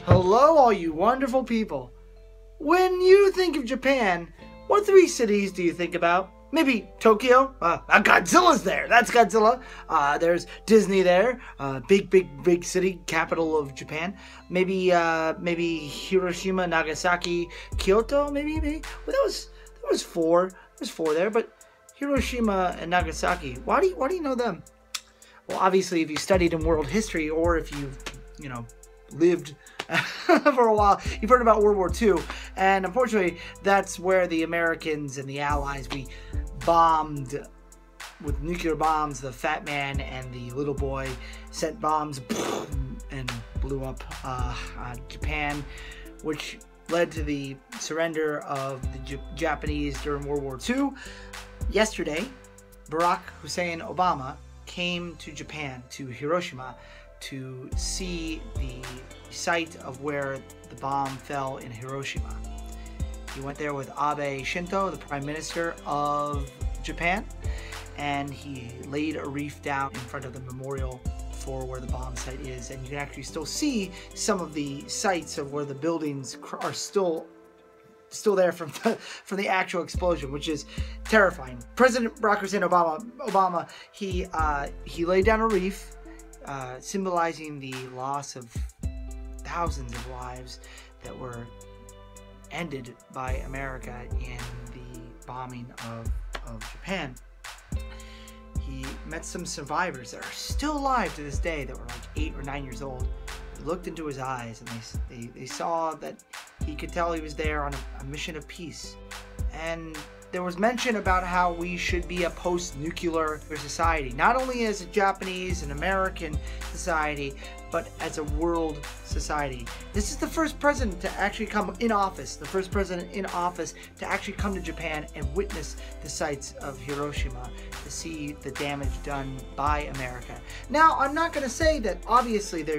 Hello, all you wonderful people. When you think of Japan, what 3 cities do you think about? Maybe Tokyo. Godzilla's there. That's Godzilla. There's Disney there. Big city, capital of Japan. Maybe Hiroshima, Nagasaki, Kyoto. Maybe. Well, there was 4. There's 4 there, but Hiroshima and Nagasaki. Why do you know them? Well, obviously, if you studied in world history, or if you've lived for a while, you've heard about World War II, and unfortunately that's where the Americans and the Allies, we bombed with nuclear bombs. The fat man and the little boy sent bombs and blew up Japan, which led to the surrender of the Japanese during World War II. Yesterday, Barack Hussein Obama came to Japan, to Hiroshima, to see the site of where the bomb fell in Hiroshima. He went there with Abe Shinto, the Prime Minister of Japan, and he laid a wreath down in front of the memorial for where the bomb site is, and you can actually still see some of the sites of where the buildings are still there from the actual explosion, which is terrifying. President Barack Hussein Obama, he laid down a wreath symbolizing the loss of thousands of lives that were ended by America in the bombing of Japan. He met some survivors that are still alive to this day that were like 8 or 9 years old. They looked into his eyes and they saw that he could tell he was there on a mission of peace. And there was mention about how we should be a post-nuclear society, not only as a Japanese and American society, but as a world society. This is the first president to actually come in office, the first president in office to actually come to Japan and witness the sites of Hiroshima, to see the damage done by America. Now, I'm not going to say that obviously there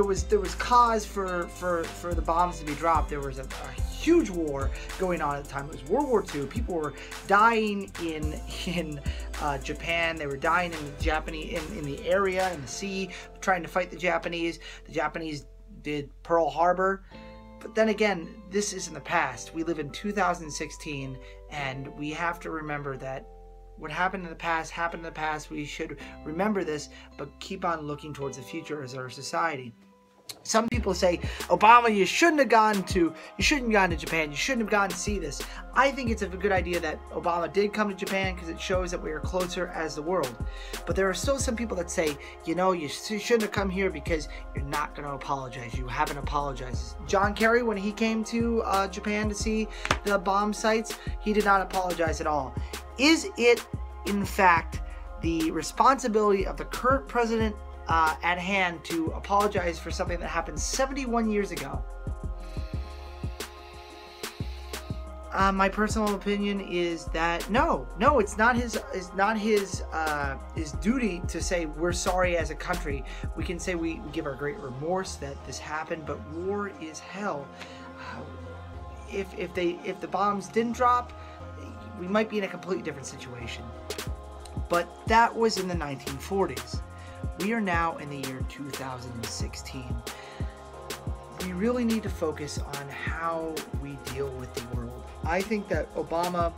was cause for the bombs to be dropped. There was a huge war going on at the time. It was World War II. People were dying in Japan. They were dying in the Japanese in the area, in the sea, trying to fight the Japanese. The Japanese did Pearl Harbor. But then again, this is in the past. We live in 2016, and we have to remember that what happened in the past happened in the past. We should remember this, but keep on looking towards the future as our society. Some people say, Obama, you shouldn't have gone to Japan. You shouldn't have gone to see this. I think it's a good idea that Obama did come to Japan because it shows that we are closer as the world. But there are still some people that say, you shouldn't have come here because you're not going to apologize. You haven't apologized. John Kerry, when he came to Japan to see the bomb sites, he did not apologize at all. Is it, in fact, the responsibility of the current president at hand to apologize for something that happened 71 years ago? My personal opinion is that no, it's not his duty to say we're sorry as a country. We can say we give our great remorse that this happened, but war is hell. If the bombs didn't drop, we might be in a completely different situation. But that was in the 1940s. We are now in the year 2016. We really need to focus on how we deal with the world. I think that Obama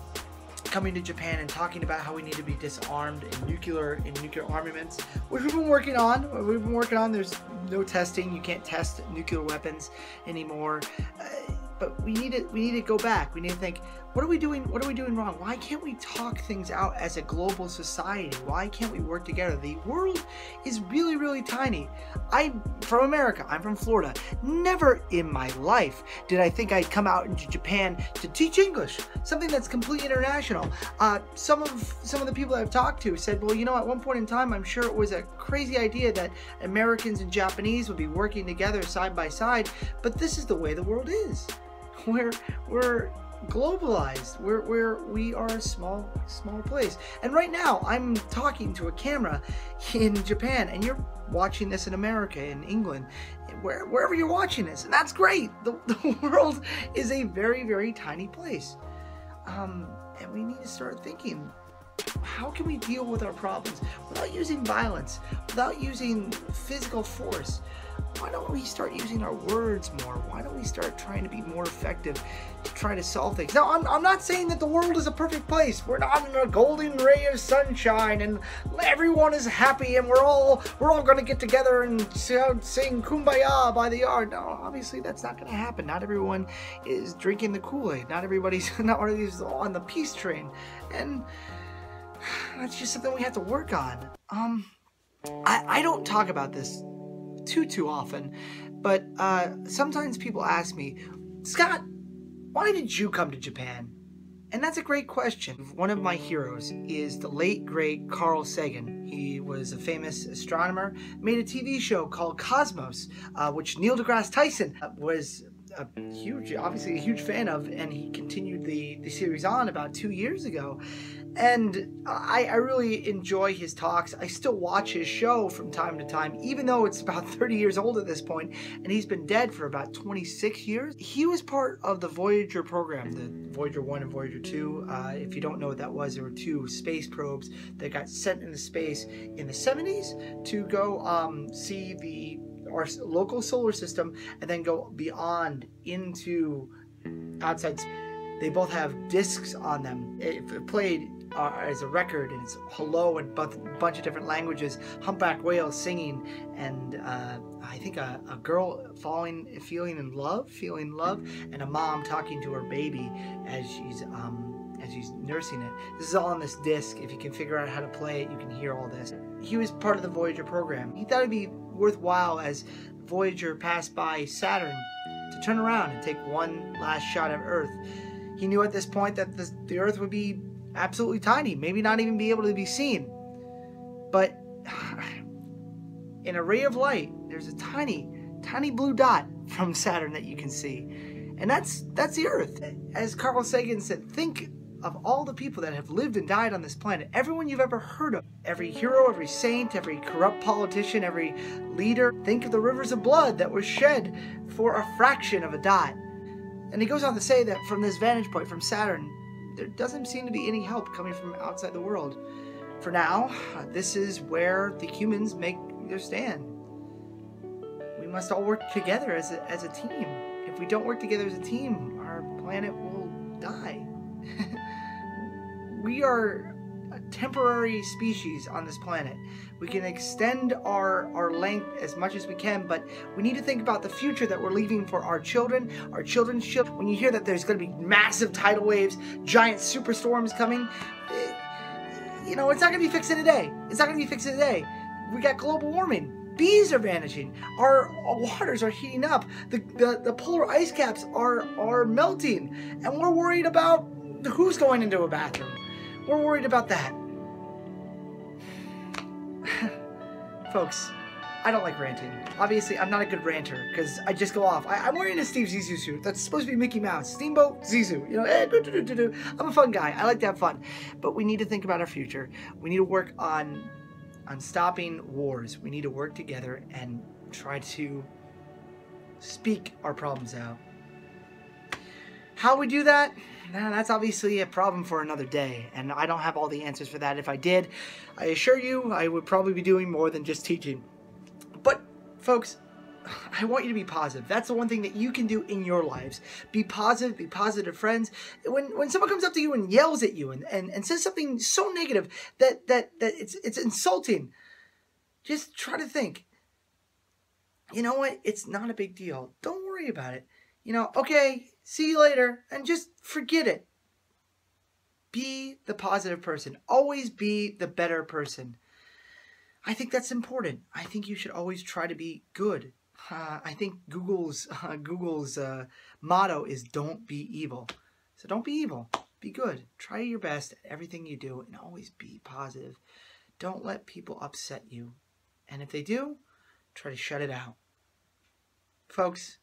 coming to Japan and talking about how we need to be disarmed in nuclear armaments, which we've been working on. There's no testing. You can't test nuclear weapons anymore. But we need to go back. We need to think, what are we doing wrong? Why can't we talk things out as a global society? Why can't we work together? The world is really, really tiny. I'm from America. I'm from Florida. Never in my life did I think I'd come out into Japan to teach English, something that's completely international. Some of the people I've talked to said, well, at one point in time, I'm sure it was a crazy idea that Americans and Japanese would be working together side by side, but this is the way the world is. We're globalized. We are a small place. And right now, I'm talking to a camera in Japan, and you're watching this in America, in England, wherever you're watching this, and that's great. The world is a very, very tiny place, and we need to start thinking, how can we deal with our problems without using violence, without using physical force? why don't we start using our words more? Why don't we start trying to be more effective to try to solve things? Now, I'm not saying that the world is a perfect place. We're not in a golden ray of sunshine and everyone is happy and we're all going to get together and sing Kumbaya by the yard. No, obviously that's not going to happen. Not everyone is drinking the Kool-Aid. Not everybody's not one of these on the peace train. And that's just something we have to work on. I don't talk about this too often, but sometimes people ask me, Scott, why did you come to Japan? And that's a great question. One of my heroes is the late, great Carl Sagan. He was a famous astronomer, made a TV show called Cosmos, which Neil deGrasse Tyson was obviously a huge fan of, and he continued the series on about 2 years ago. And I really enjoy his talks. I still watch his show from time to time, even though it's about 30 years old at this point, and he's been dead for about 26 years. He was part of the Voyager program, the Voyager 1 and Voyager 2. If you don't know what that was, there were 2 space probes that got sent into space in the 70s to go see our local solar system and then go beyond into outside. They both have discs on them. It played as a record, and it's hello in a bunch of different languages, humpback whales singing, and I think a girl feeling love, and a mom talking to her baby as she's nursing it. This is all on this disc. If you can figure out how to play it, you can hear all this. He was part of the Voyager program. He thought it'd be worthwhile as Voyager passed by Saturn to turn around and take one last shot at Earth. He knew at this point that the Earth would be absolutely tiny, maybe not even be able to be seen. But in a ray of light, there's a tiny blue dot from Saturn that you can see. And that's the Earth. As Carl Sagan said, think of all the people that have lived and died on this planet. Everyone you've ever heard of. Every hero, every saint, every corrupt politician, every leader. Think of the rivers of blood that were shed for a fraction of a dot. And he goes on to say that from this vantage point, from Saturn, there doesn't seem to be any help coming from outside the world. For now, this is where the humans make their stand. We must all work together as a team. If we don't work together as a team, our planet will die. We are a temporary species on this planet. We can extend our length as much as we can, but we need to think about the future that we're leaving for our children, our children's children. When you hear that there's going to be massive tidal waves, giant superstorms coming, you know, it's not going to be fixed in a day. It's not going to be fixed in a day. We got global warming. Bees are vanishing. Our waters are heating up. The polar ice caps are melting. And we're worried about who's going into a bathroom. We're worried about that. Folks, I don't like ranting. Obviously, I'm not a good ranter because I just go off. I'm wearing a Steve Zissou suit. That's supposed to be Mickey Mouse. Steamboat Zissou. You know, I'm a fun guy. I like to have fun. But we need to think about our future. We need to work on stopping wars. We need to work together and try to speak our problems out. How we do that? Now, that's obviously a problem for another day, and I don't have all the answers for that. If I did, I assure you I would probably be doing more than just teaching. But, folks, I want you to be positive. That's the one thing that you can do in your lives. Be positive friends. When someone comes up to you and yells at you and says something so negative that it's insulting, just try to think, you know what? It's not a big deal. Don't worry about it. You know, okay, see you later, and just forget it. Be the positive person. Always be the better person. I think that's important. I think you should always try to be good. I think Google's motto is don't be evil. So don't be evil. Be good. Try your best at everything you do and always be positive. Don't let people upset you. And if they do, try to shut it out. Folks,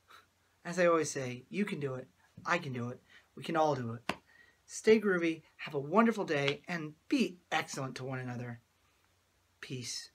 as I always say, you can do it. I can do it. We can all do it. Stay groovy, have a wonderful day, and be excellent to one another. Peace.